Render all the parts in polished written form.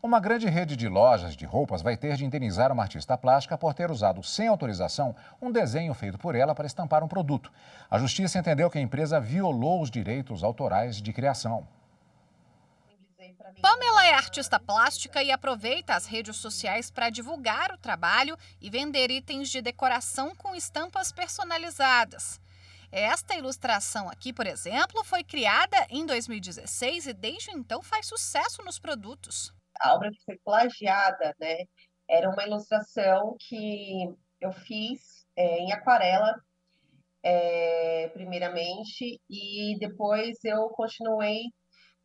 Uma grande rede de lojas de roupas vai ter de indenizar uma artista plástica por ter usado, sem autorização, um desenho feito por ela para estampar um produto. A justiça entendeu que a empresa violou os direitos autorais de criação. Pamela é artista plástica e aproveita as redes sociais para divulgar o trabalho e vender itens de decoração com estampas personalizadas. Esta ilustração aqui, por exemplo, foi criada em 2016 e desde então faz sucesso nos produtos. A obra que foi plagiada, né, era uma ilustração que eu fiz em aquarela, primeiramente, e depois eu continuei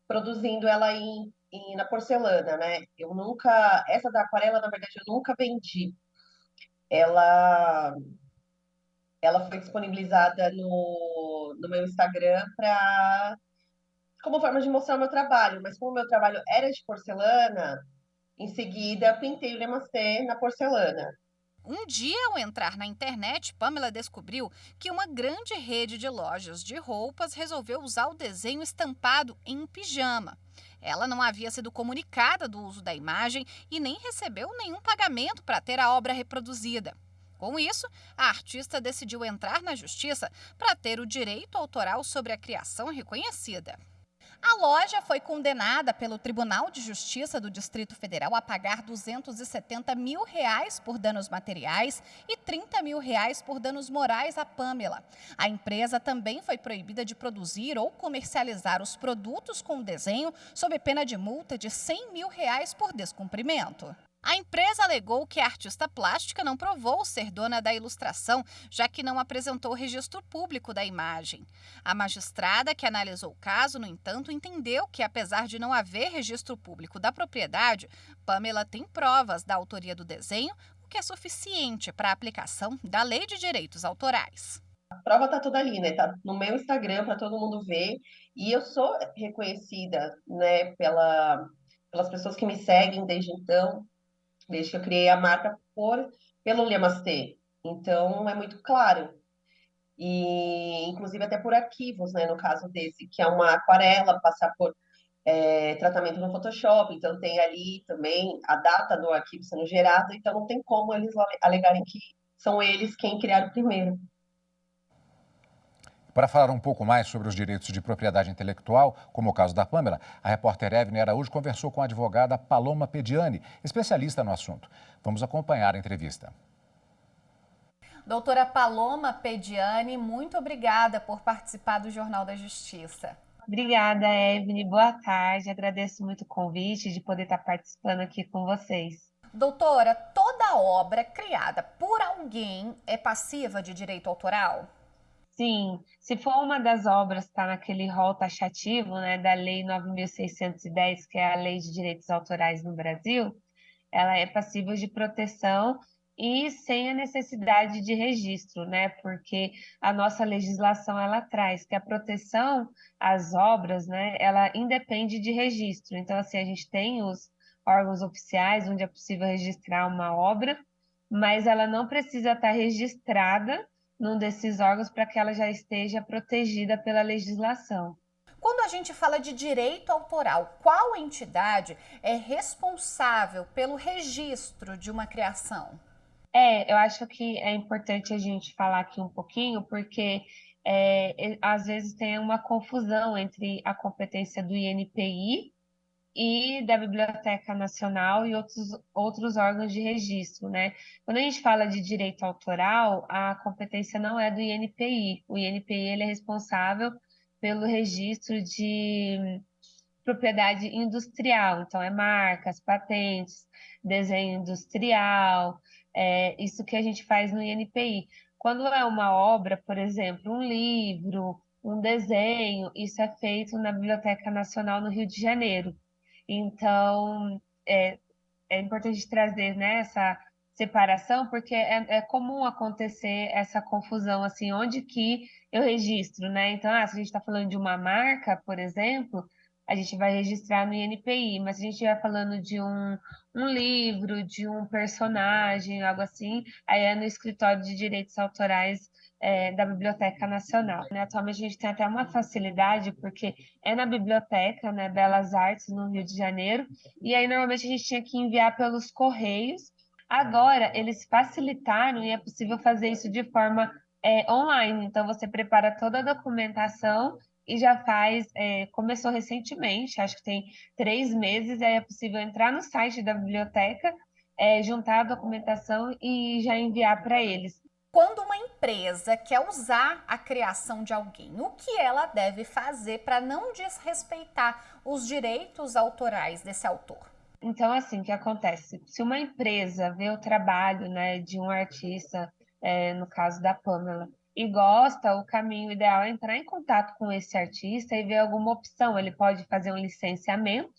produzindo ela na porcelana, né? Essa da aquarela, na verdade, eu nunca vendi. Ela, ela foi disponibilizada no meu Instagram como forma de mostrar o meu trabalho, mas como o meu trabalho era de porcelana, em seguida pintei o namastê na porcelana. Um dia, ao entrar na internet, Pamela descobriu que uma grande rede de lojas de roupas resolveu usar o desenho estampado em um pijama. Ela não havia sido comunicada do uso da imagem e nem recebeu nenhum pagamento para ter a obra reproduzida. Com isso, a artista decidiu entrar na justiça para ter o direito autoral sobre a criação reconhecida. A loja foi condenada pelo Tribunal de Justiça do Distrito Federal a pagar R$ 270 mil por danos materiais e R$ 30 mil por danos morais a Pamela. A empresa também foi proibida de produzir ou comercializar os produtos com o desenho sob pena de multa de R$ 100 mil por descumprimento. A empresa alegou que a artista plástica não provou ser dona da ilustração, já que não apresentou o registro público da imagem. A magistrada que analisou o caso, no entanto, entendeu que, apesar de não haver registro público da propriedade, Pamela tem provas da autoria do desenho, o que é suficiente para a aplicação da Lei de Direitos Autorais. A prova está toda ali, né? Tá no meu Instagram para todo mundo ver. E eu sou reconhecida, né, pelas pessoas que me seguem desde então, desde que eu criei a marca pelo Lemastê. Então, é muito claro. E, inclusive, até por arquivos, né? No caso desse, que é uma aquarela, passar por tratamento no Photoshop. Então, tem ali também a data do arquivo sendo gerado. Então, não tem como eles alegarem que são eles quem criaram primeiro. Para falar um pouco mais sobre os direitos de propriedade intelectual, como o caso da Pamela, a repórter Evelyn Araújo conversou com a advogada Paloma Pediani, especialista no assunto. Vamos acompanhar a entrevista. Doutora Paloma Pediani, muito obrigada por participar do Jornal da Justiça. Obrigada, Evelyn. Boa tarde. Agradeço muito o convite de poder estar participando aqui com vocês. Doutora, toda obra criada por alguém é passiva de direito autoral? Sim, se for uma das obras que está naquele rol taxativo, né, da Lei 9.610, que é a Lei de Direitos Autorais no Brasil, ela é passível de proteção e sem a necessidade de registro, né? Porque a nossa legislação ela traz que a proteção às obras, né, ela independe de registro. Então, assim, a gente tem os órgãos oficiais onde é possível registrar uma obra, mas ela não precisa estar registrada num desses órgãos para que ela já esteja protegida pela legislação. Quando a gente fala de direito autoral, qual entidade é responsável pelo registro de uma criação? Eu acho que é importante a gente falar aqui um pouquinho, porque às vezes tem uma confusão entre a competência do INPI e da Biblioteca Nacional e outros órgãos de registro, né? Quando a gente fala de direito autoral, a competência não é do INPI. O INPI ele é responsável pelo registro de propriedade industrial, então é marcas, patentes, desenho industrial, isso que a gente faz no INPI. Quando é uma obra, por exemplo, um livro, um desenho, isso é feito na Biblioteca Nacional no Rio de Janeiro. Então, é importante trazer, né, essa separação, porque é comum acontecer essa confusão, assim, onde que eu registro, né? Então, se a gente está falando de uma marca, por exemplo, a gente vai registrar no INPI, mas se a gente estiver falando de um livro, de um personagem, algo assim, aí é no escritório de direitos autorais da Biblioteca Nacional, né? Atualmente a gente tem até uma facilidade, porque é na biblioteca, né, Belas Artes, no Rio de Janeiro, e aí normalmente a gente tinha que enviar pelos correios. Agora eles facilitaram e é possível fazer isso de forma online. Então você prepara toda a documentação e já faz, começou recentemente, acho que tem 3 meses, aí é possível entrar no site da biblioteca, juntar a documentação e já enviar para eles. Quando uma empresa quer usar a criação de alguém, o que ela deve fazer para não desrespeitar os direitos autorais desse autor? Então, assim, o que acontece? Se uma empresa vê o trabalho, né, de um artista, no caso da Pamela, e gosta, o caminho ideal é entrar em contato com esse artista e ver alguma opção. Ele pode fazer um licenciamento,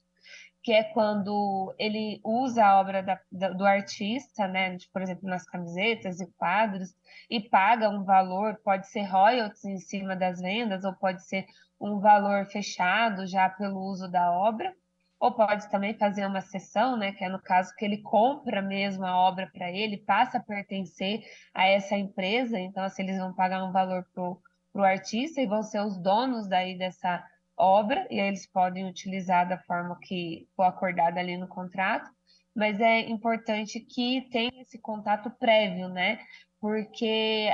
que é quando ele usa a obra do artista, né, por exemplo, nas camisetas e quadros, e paga um valor, pode ser royalties em cima das vendas, ou pode ser um valor fechado já pelo uso da obra, ou pode também fazer uma cessão, né, que é no caso que ele compra mesmo a obra para ele, passa a pertencer a essa empresa, então assim, eles vão pagar um valor pro artista e vão ser os donos daí dessa obra, e aí eles podem utilizar da forma que for acordada ali no contrato, mas é importante que tenha esse contato prévio, né? Porque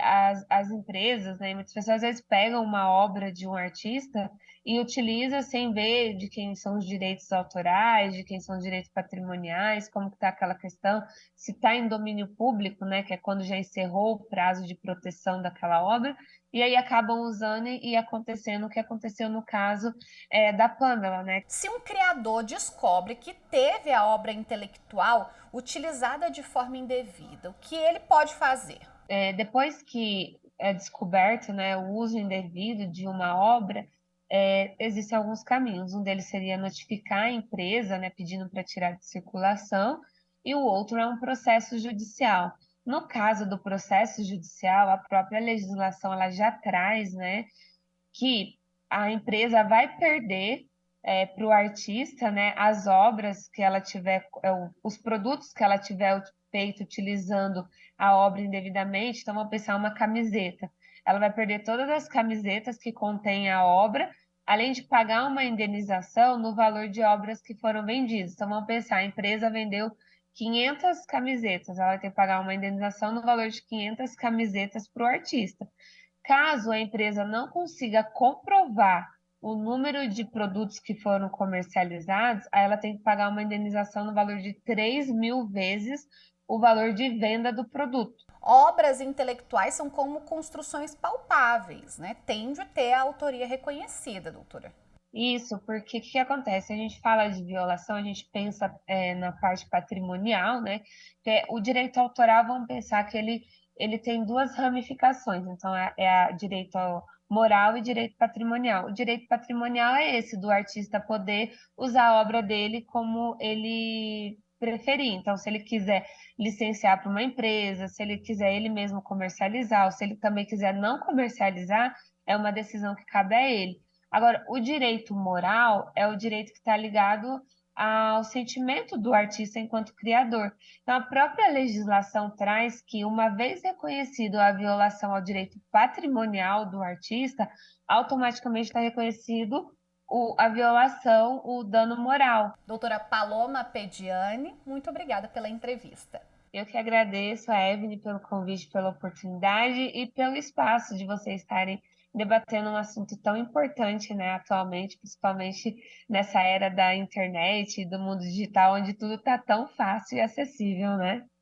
as empresas, né, muitas pessoas às vezes pegam uma obra de um artista e utiliza sem ver de quem são os direitos autorais, de quem são os direitos patrimoniais, como que está aquela questão, se está em domínio público, né, que é quando já encerrou o prazo de proteção daquela obra, e aí acabam usando e acontecendo o que aconteceu no caso da Pamela, né? Se um criador descobre que teve a obra intelectual utilizada de forma indevida, o que ele pode fazer? Depois que é descoberto, né, o uso indevido de uma obra, existem alguns caminhos. Um deles seria notificar a empresa, né, pedindo para tirar de circulação, e o outro é um processo judicial. No caso do processo judicial, a própria legislação ela já traz, né, que a empresa vai perder para o artista, né, as obras que ela tiver, os produtos que ela tiver feito utilizando a obra indevidamente. Então, vamos pensar uma camiseta. Ela vai perder todas as camisetas que contêm a obra, além de pagar uma indenização no valor de obras que foram vendidas. Então, vamos pensar, a empresa vendeu 500 camisetas, ela vai ter que pagar uma indenização no valor de 500 camisetas para o artista. Caso a empresa não consiga comprovar o número de produtos que foram comercializados, aí ela tem que pagar uma indenização no valor de 3.000 vezes o valor de venda do produto. Obras intelectuais são como construções palpáveis, né? Tem de ter a autoria reconhecida, doutora. Isso, porque o que acontece? A gente fala de violação, a gente pensa na parte patrimonial, né? Que o direito autoral, vamos pensar que ele tem duas ramificações, então é direito moral e direito patrimonial. O direito patrimonial é esse, do artista poder usar a obra dele como ele preferir. Então, se ele quiser licenciar para uma empresa, se ele quiser ele mesmo comercializar, ou se ele também quiser não comercializar, é uma decisão que cabe a ele. Agora, o direito moral é o direito que está ligado ao sentimento do artista enquanto criador. Então, a própria legislação traz que, uma vez reconhecido a violação ao direito patrimonial do artista, automaticamente está reconhecido a violação, o dano moral. Doutora Paloma Pediani, muito obrigada pela entrevista. Eu que agradeço a Evelyn pelo convite, pela oportunidade e pelo espaço de vocês estarem debatendo um assunto tão importante, né, atualmente, principalmente nessa era da internet e do mundo digital, onde tudo está tão fácil e acessível, né?